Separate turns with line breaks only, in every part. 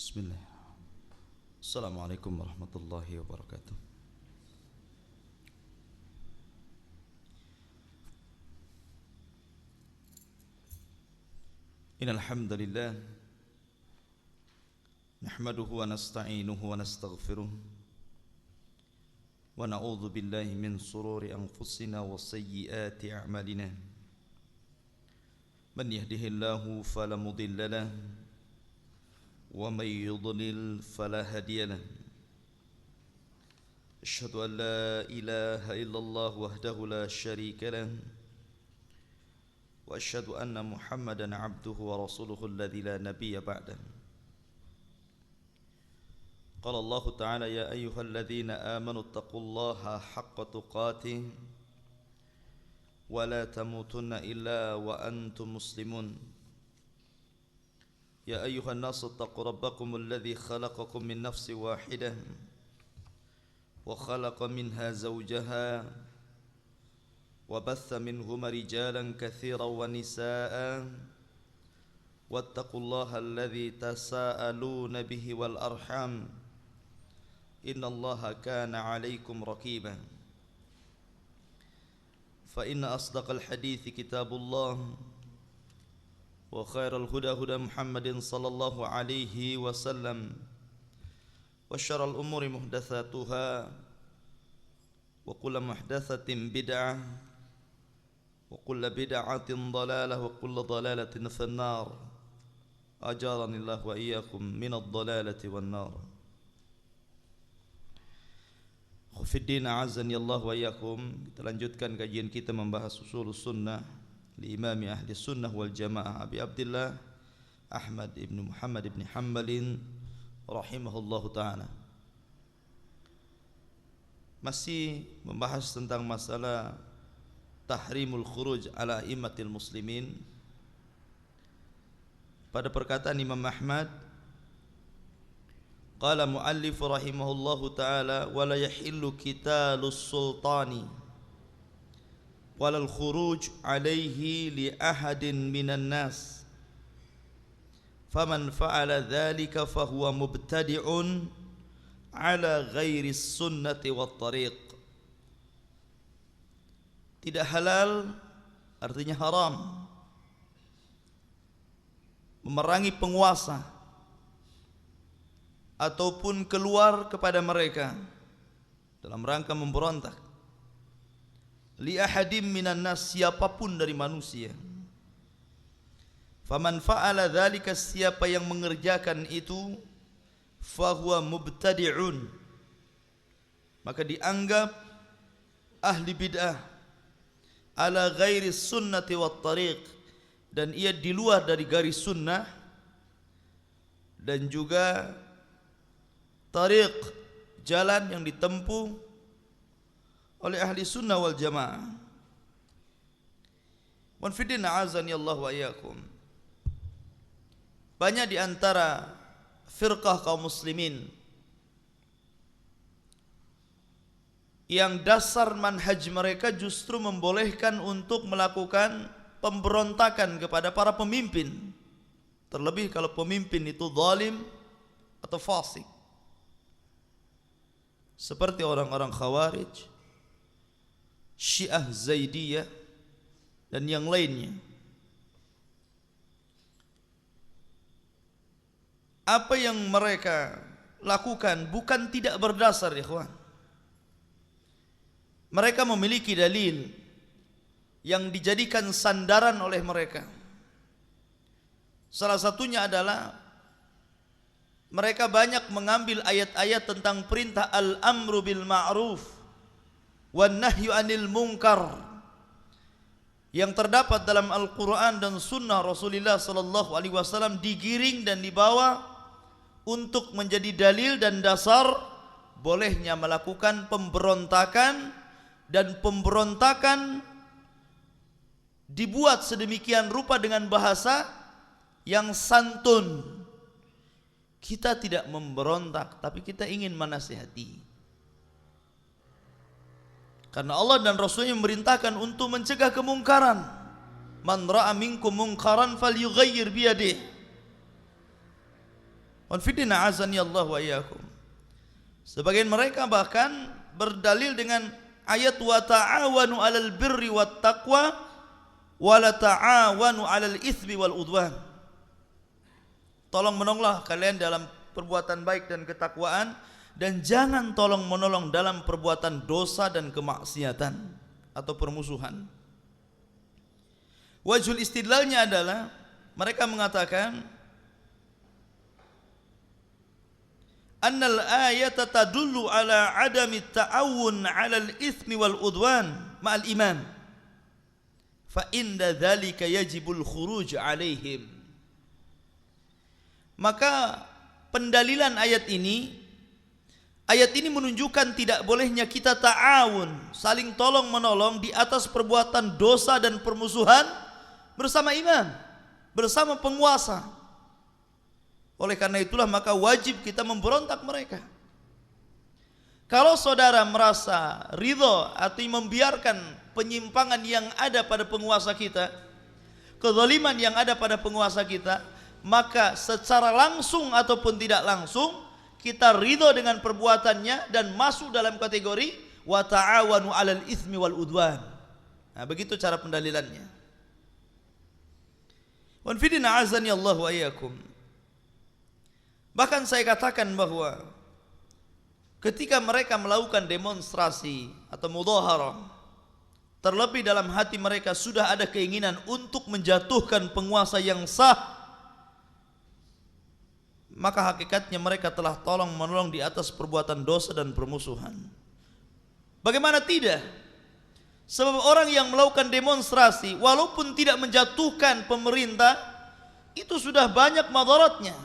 Bismillah. Assalamualaikum warahmatullahi wabarakatuh. Innal hamdalillah nahmaduhu wa nasta'inuhu wa nastaghfiruh wa na'udzu billahi min sururi anfusina wa sayyiati a'malina. Man yahdihillahu fala mudilla lahu wa may yudlil fala hadiya lahu. Asyhadu an la ilaha illallah wahdahu la syarika lahu wa asyhadu anna Muhammadan abduhu wa rasuluhu alladzi la nabiyya ba'dahu. Qala Allah ta'ala ya ayyuhalladzina amanu taqullaha haqqa tuqatih wa la tamutunna illa wa antum muslimun. Ya ayyuhan nasu taqu rabbakum alladzi khalaqakum min nafsin wahidah wa khalaqa minha zawjaha wa batha minhuma rijalan katsiran wa nisaa wattaqullaha alladzi tasaaluna bihi wal arham innallaha kana 'alaikum raqiba. Fa inna asdaqal hadithi kitabullah wa khairal huda huda Muhammadin sallallahu alaihi wasallam wa syarrul umuri muhdatsatuha wa kullu muhdatsatin bid'ah wa kullu bid'atin dhalalah wa kullu dhalalatin finnar. Ajaranillahu wa iyyakum minadh dhalalati wan nar. Khufiddin a'azzani Allah wa iyyakum. Kita lanjutkan kajian kita membahas usulus sunnah li imami ahli sunnah wal jamaah Abi Abdullah Ahmad ibn Muhammad ibn Hanbalin rahimahullahu ta'ala. Masih membahas tentang masalah tahrimul khuruj ala immatil muslimin. Pada perkataan Imam Ahmad, qala muallif rahimahullahu ta'ala wa la yahillu qitalus sultani walal khuruj alaihi li ahadin minan nas faman fa'ala dhalika fahuwa mubtadi'un ala ghairi sunnati wat tariq. Tidak halal artinya haram memerangi penguasa ataupun keluar kepada mereka dalam rangka memberontak li ahadim minan nas, siapapun dari manusia. Faman fa'ala dzalika, siapa yang mengerjakan itu, fahuwa mubtadi'un, maka dianggap ahli bid'ah ala ghairi sunnati wat tariq, dan ia di luar dari garis sunnah dan juga tariq, jalan yang ditempuh oleh ahli sunnah wal jamaah. Munfidin a'azani Allah wa iyyakum. Banyak di antara firqah kaum muslimin yang dasar manhaj mereka justru membolehkan untuk melakukan pemberontakan kepada para pemimpin, terlebih kalau pemimpin itu zalim atau fasik, seperti orang-orang Khawarij, Syiah Zaidiyah dan yang lainnya. Apa yang mereka lakukan bukan tidak berdasar, ikhwan. Mereka memiliki dalil yang dijadikan sandaran oleh mereka. Salah satunya adalah mereka banyak mengambil ayat-ayat tentang perintah al-amru bil ma'ruf wan nahyu anil munkar yang terdapat dalam Al-Quran dan Sunnah Rasulullah sallallahu alaihi wasallam, digiring dan dibawa untuk menjadi dalil dan dasar bolehnya melakukan pemberontakan, dan pemberontakan dibuat sedemikian rupa dengan bahasa yang santun. Kita tidak memberontak, tapi kita ingin menasihati. Karena Allah dan Rasulnya memerintahkan untuk mencegah kemungkaran. Man ra'a minkum munkaran falyughayyir biyadihi. Wanfidina azani Allah wa iyyakum. Sebagian mereka bahkan berdalil dengan ayat wa ta'awanu 'alal birri wat taqwa wa la ta'awanu 'alal itsmi wal udwan. Tolong menolonglah kalian dalam perbuatan baik dan ketakwaan, dan jangan tolong menolong dalam perbuatan dosa dan kemaksiatan atau permusuhan. Wajhul istidlalnya adalah mereka mengatakan annal ayata tadullu ala adami ta'awun 'alal itsmi wal udwan ma'al iman fa inda dzalika yajibul khuruj 'alaihim. Maka pendalilan ayat ini menunjukkan tidak bolehnya kita ta'awun, saling tolong menolong di atas perbuatan dosa dan permusuhan bersama iman, bersama penguasa. Oleh karena itulah maka wajib kita memberontak mereka. Kalau saudara merasa ridho atau membiarkan penyimpangan yang ada pada penguasa kita, kezaliman yang ada pada penguasa kita, maka secara langsung ataupun tidak langsung kita ridho dengan perbuatannya dan masuk dalam kategori wa ta'awanu 'alal itsmi wal udwan. Nah, begitu cara pendalilannya. Wanfidina azani Allah wa iyyakum. Bahkan saya katakan bahwa ketika mereka melakukan demonstrasi atau mudhaharah, terlebih dalam hati mereka sudah ada keinginan untuk menjatuhkan penguasa yang sah, maka hakikatnya mereka telah tolong menolong di atas perbuatan dosa dan permusuhan. Bagaimana tidak? Sebab orang yang melakukan demonstrasi walaupun tidak menjatuhkan pemerintah, itu sudah banyak madaratnya.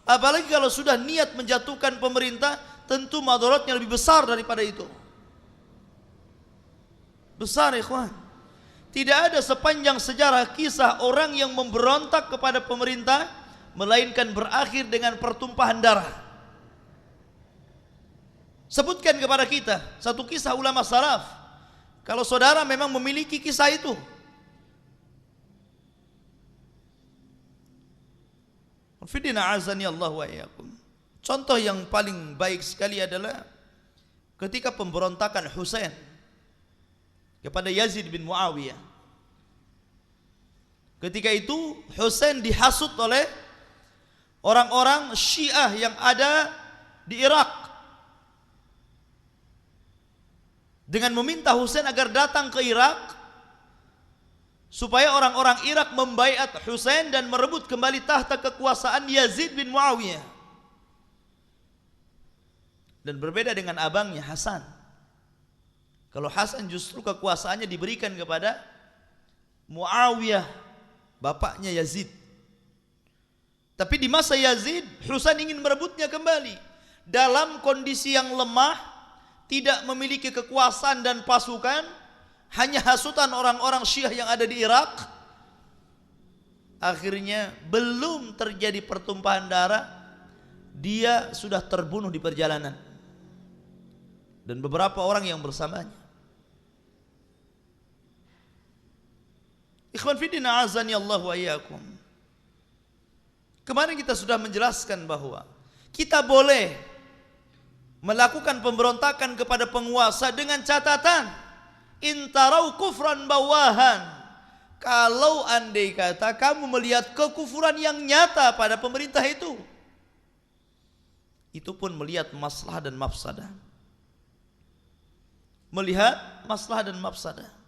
Apalagi kalau sudah niat menjatuhkan pemerintah, tentu madaratnya lebih besar daripada itu. Besar, ikhwan. Tidak ada sepanjang sejarah kisah orang yang memberontak kepada pemerintah melainkan berakhir dengan pertumpahan darah. Sebutkan kepada kita satu kisah ulama salaf, kalau saudara memang memiliki kisah itu. Fidina azani Allah wa iyyakum. Contoh yang paling baik sekali adalah ketika pemberontakan Husain kepada Yazid bin Muawiyah. Ketika itu Husain dihasut oleh orang-orang Syiah yang ada di Irak dengan meminta Husain agar datang ke Irak supaya orang-orang Irak membaiat Husain dan merebut kembali tahta kekuasaan Yazid bin Muawiyah. Dan berbeda dengan abangnya Hasan. Kalau Hasan justru kekuasaannya diberikan kepada Muawiyah, bapaknya Yazid. Tapi di masa Yazid, Husain ingin merebutnya kembali. Dalam kondisi yang lemah, tidak memiliki kekuasaan dan pasukan, hanya hasutan orang-orang Syiah yang ada di Irak. Akhirnya belum terjadi pertumpahan darah, dia sudah terbunuh di perjalanan, dan beberapa orang yang bersamanya. Ikhwan fillah azani Allah wa iyyakum. Kemarin kita sudah menjelaskan bahwa kita boleh melakukan pemberontakan kepada penguasa dengan catatan intarau kufran bawahan. Kalau andai kata kamu melihat kekufuran yang nyata pada pemerintah itu pun melihat masalah dan mafsadah. Melihat masalah dan mafsadah.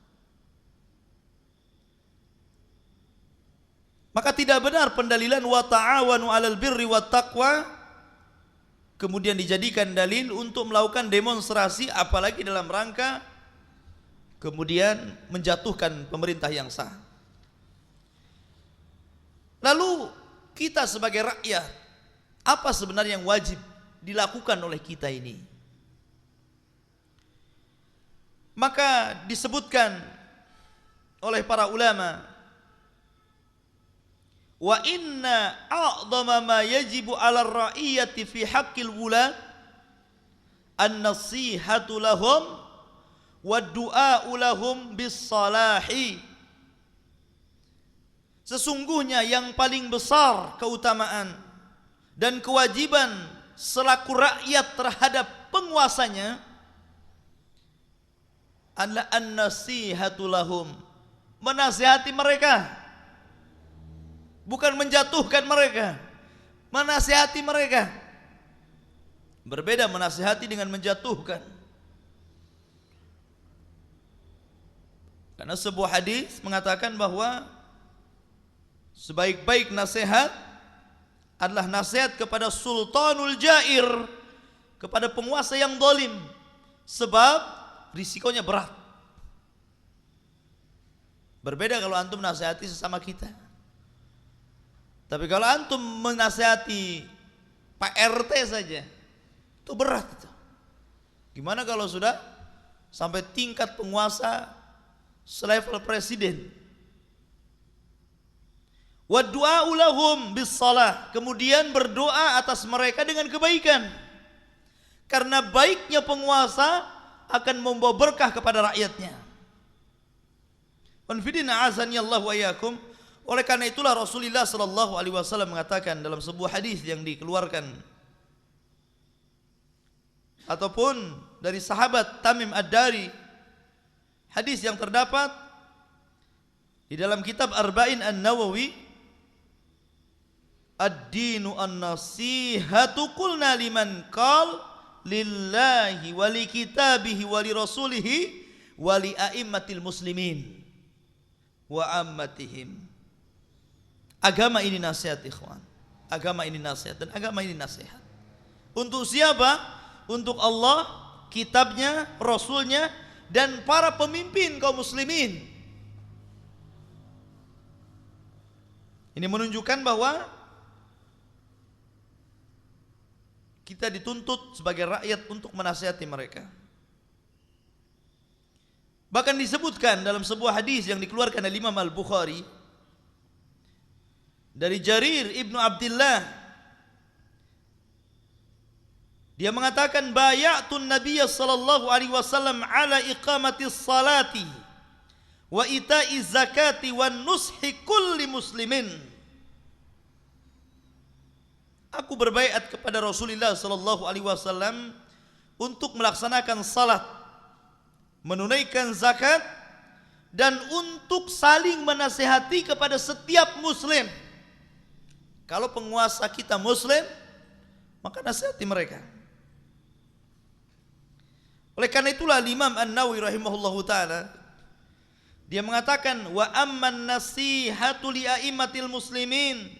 Maka tidak benar pendalilan wa ta'awanu 'alal birri wat taqwa kemudian dijadikan dalil untuk melakukan demonstrasi, apalagi dalam rangka kemudian menjatuhkan pemerintah yang sah. Lalu kita sebagai rakyat, apa sebenarnya yang wajib dilakukan oleh kita ini? Maka disebutkan oleh para ulama, wa inna a'dhama ma yajibu 'ala ar-ra'iyati fi haqqil wulad an-nasihatu lahum wa du'a'u lahum bis-salahi. Sesungguhnya yang paling besar keutamaan dan kewajiban selaku rakyat terhadap penguasanya adalah an-nasihatu lahum, menasihati mereka, bukan menjatuhkan mereka, menasihati mereka. Berbeda menasihati dengan menjatuhkan. Karena sebuah hadis mengatakan bahwa sebaik-baik nasihat adalah nasihat kepada sultanul jair, kepada penguasa yang zalim, sebab risikonya berat. Berbeda kalau antum nasihati sesama kita. Tapi kalau antum menasihati Pak RT saja, itu berat itu. Gimana kalau sudah sampai tingkat penguasa selevel presiden? Wa du'a'u lahum bis shalah, kemudian berdoa atas mereka dengan kebaikan. Karena baiknya penguasa akan membawa berkah kepada rakyatnya. Wanfidina azani Allah wa iyyakum. Oleh karena itulah Rasulullah sallallahu alaihi wasallam mengatakan dalam sebuah hadis yang dikeluarkan ataupun dari sahabat Tamim Ad-Dari, hadis yang terdapat di dalam kitab Arba'in An-Nawawi, ad-dinu an-nasihatu qulna liman qal lillahi wa li kitabihi wa li rasulihi wa li a'immatil muslimin wa ammatihim. Agama ini nasihat, ikhwan. Agama ini nasihat, dan agama ini nasihat. Untuk siapa? Untuk Allah, kitabnya, rasulnya, dan para pemimpin kaum muslimin. Ini menunjukkan bahwa kita dituntut sebagai rakyat untuk menasihati mereka. Bahkan disebutkan dalam sebuah hadis yang dikeluarkan oleh Imam Al-Bukhari dari Jarir ibnu Abdullah, dia mengatakan bayatun Nabiy sallallahu alaihi wasallam ala iqamatis salati wa ita'iz zakati wan nushi kulli muslimin. Aku berbaiat kepada Rasulullah sallallahu alaihi wasallam untuk melaksanakan salat, menunaikan zakat, dan untuk saling menasihati kepada setiap muslim. Kalau penguasa kita muslim, maka nasihati mereka. Oleh karena itulah Imam An-Nawawi rahimahullahu taala dia mengatakan wa amman nasihatu li a'immatil muslimin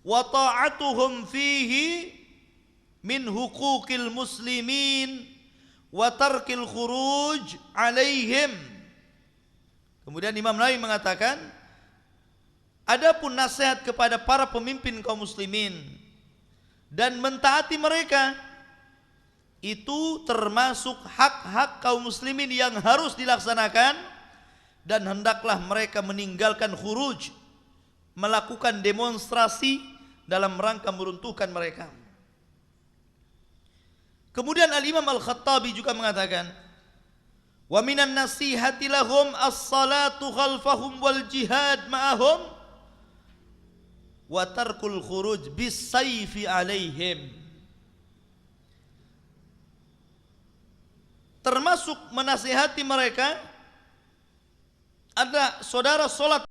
wa ta'atuhum fihi min huquqil muslimin wa tarkil khuruj alaihim. Kemudian Imam Nawawi mengatakan, adapun nasihat kepada para pemimpin kaum muslimin dan mentaati mereka, itu termasuk hak-hak kaum muslimin yang harus dilaksanakan, dan hendaklah mereka meninggalkan khuruj, melakukan demonstrasi dalam rangka meruntuhkan mereka. Kemudian Al-Imam Al-Khattabi juga mengatakan, wa minan nasihati lahum as-salatu khalfahum wal jihad ma'ahum wa tarkul khuruj bis sayfi alaihim. Termasuk menasihati mereka adalah saudara salat